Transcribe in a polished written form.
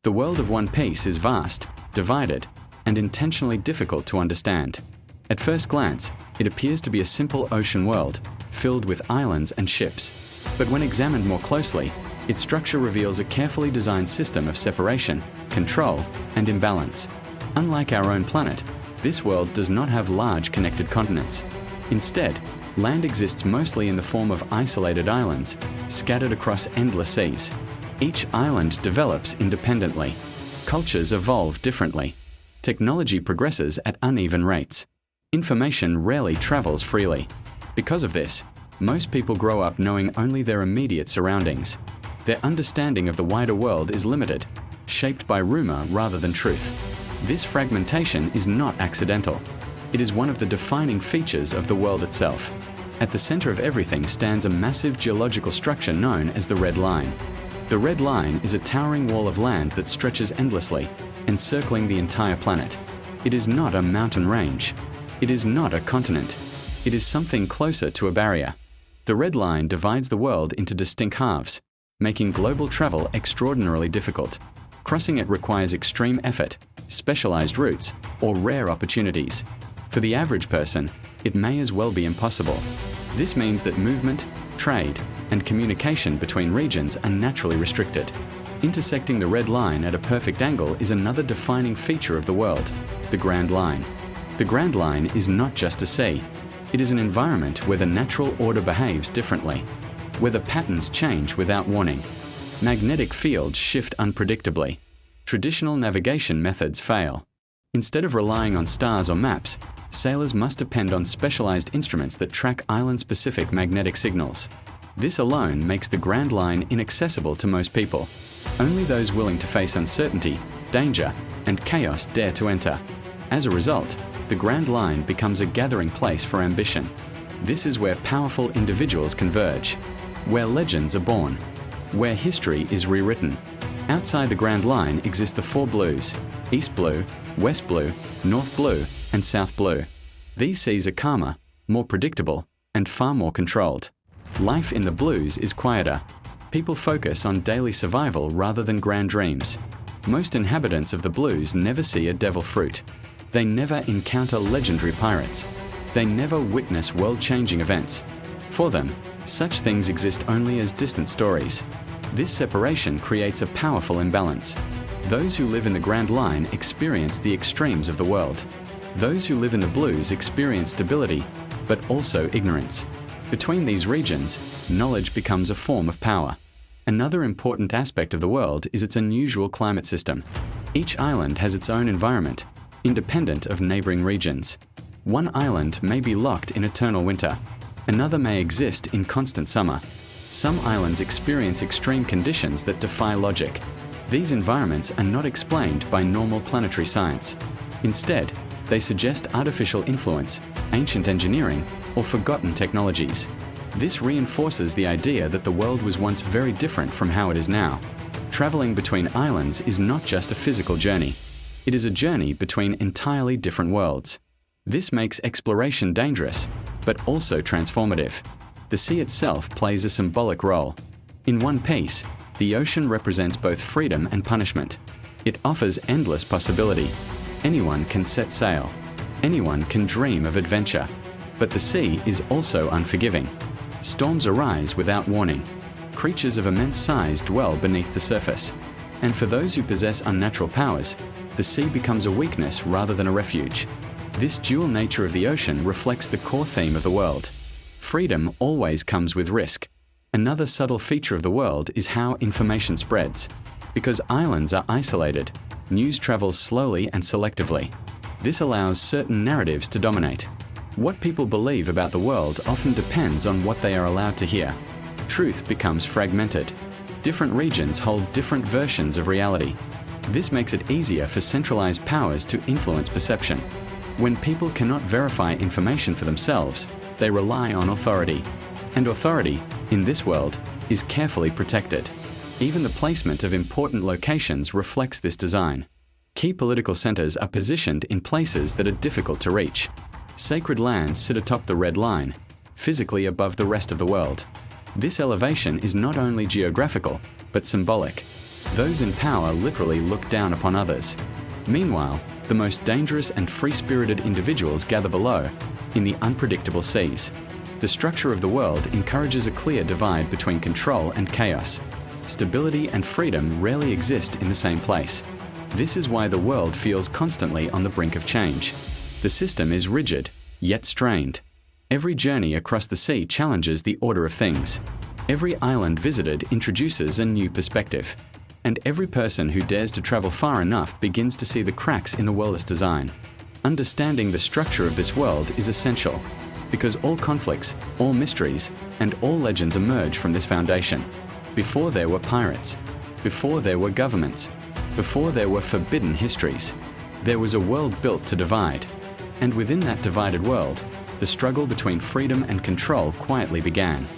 The world of One Piece is vast, divided, and intentionally difficult to understand. At first glance, it appears to be a simple ocean world, filled with islands and ships. But when examined more closely, its structure reveals a carefully designed system of separation, control, and imbalance. Unlike our own planet, this world does not have large connected continents. Instead, land exists mostly in the form of isolated islands, scattered across endless seas. Each island develops independently. Cultures evolve differently. Technology progresses at uneven rates. Information rarely travels freely. Because of this, most people grow up knowing only their immediate surroundings. Their understanding of the wider world is limited, shaped by rumor rather than truth. This fragmentation is not accidental. It is one of the defining features of the world itself. At the center of everything stands a massive geological structure known as the Red Line. The Red Line is a towering wall of land that stretches endlessly, encircling the entire planet. It is not a mountain range. It is not a continent. It is something closer to a barrier. The Red Line divides the world into distinct halves, making global travel extraordinarily difficult. Crossing it requires extreme effort, specialized routes, or rare opportunities. For the average person, it may as well be impossible. This means that movement, trade, and communication between regions are naturally restricted. Intersecting the Red Line at a perfect angle is another defining feature of the world, the Grand Line. The Grand Line is not just a sea. It is an environment where the natural order behaves differently, where the patterns change without warning. Magnetic fields shift unpredictably. Traditional navigation methods fail. Instead of relying on stars or maps, sailors must depend on specialized instruments that track island-specific magnetic signals. This alone makes the Grand Line inaccessible to most people. Only those willing to face uncertainty, danger, and chaos dare to enter. As a result, the Grand Line becomes a gathering place for ambition. This is where powerful individuals converge, where legends are born, where history is rewritten. Outside the Grand Line exist the four blues: East Blue, West Blue, North Blue, and South Blue. These seas are calmer, more predictable, and far more controlled. Life in the blues is quieter. People focus on daily survival rather than grand dreams. Most inhabitants of the blues never see a devil fruit. They never encounter legendary pirates. They never witness world-changing events. For them, such things exist only as distant stories. This separation creates a powerful imbalance. Those who live in the Grand Line experience the extremes of the world. Those who live in the blues experience stability, but also ignorance. Between these regions, knowledge becomes a form of power. Another important aspect of the world is its unusual climate system. Each island has its own environment, independent of neighboring regions. One island may be locked in eternal winter. Another may exist in constant summer. Some islands experience extreme conditions that defy logic. These environments are not explained by normal planetary science. Instead, they suggest artificial influence, ancient engineering, or forgotten technologies. This reinforces the idea that the world was once very different from how it is now. Traveling between islands is not just a physical journey. It is a journey between entirely different worlds. This makes exploration dangerous, but also transformative. The sea itself plays a symbolic role. In One Piece, the ocean represents both freedom and punishment. It offers endless possibility. Anyone can set sail. Anyone can dream of adventure. But the sea is also unforgiving. Storms arise without warning. Creatures of immense size dwell beneath the surface. And for those who possess unnatural powers, the sea becomes a weakness rather than a refuge. This dual nature of the ocean reflects the core theme of the world. Freedom always comes with risk. Another subtle feature of the world is how information spreads. Because islands are isolated, news travels slowly and selectively. This allows certain narratives to dominate. What people believe about the world often depends on what they are allowed to hear. Truth becomes fragmented. Different regions hold different versions of reality. This makes it easier for centralized powers to influence perception. When people cannot verify information for themselves, they rely on authority. And authority, in this world, is carefully protected. Even the placement of important locations reflects this design. Key political centers are positioned in places that are difficult to reach. Sacred lands sit atop the Red Line, physically above the rest of the world. This elevation is not only geographical, but symbolic. Those in power literally look down upon others. Meanwhile, the most dangerous and free-spirited individuals gather below, in the unpredictable seas. The structure of the world encourages a clear divide between control and chaos. Stability and freedom rarely exist in the same place. This is why the world feels constantly on the brink of change. The system is rigid, yet strained. Every journey across the sea challenges the order of things. Every island visited introduces a new perspective. And every person who dares to travel far enough begins to see the cracks in the world's design. Understanding the structure of this world is essential, because all conflicts, all mysteries, and all legends emerge from this foundation. Before there were pirates, before there were governments, before there were forbidden histories, there was a world built to divide. And within that divided world, the struggle between freedom and control quietly began.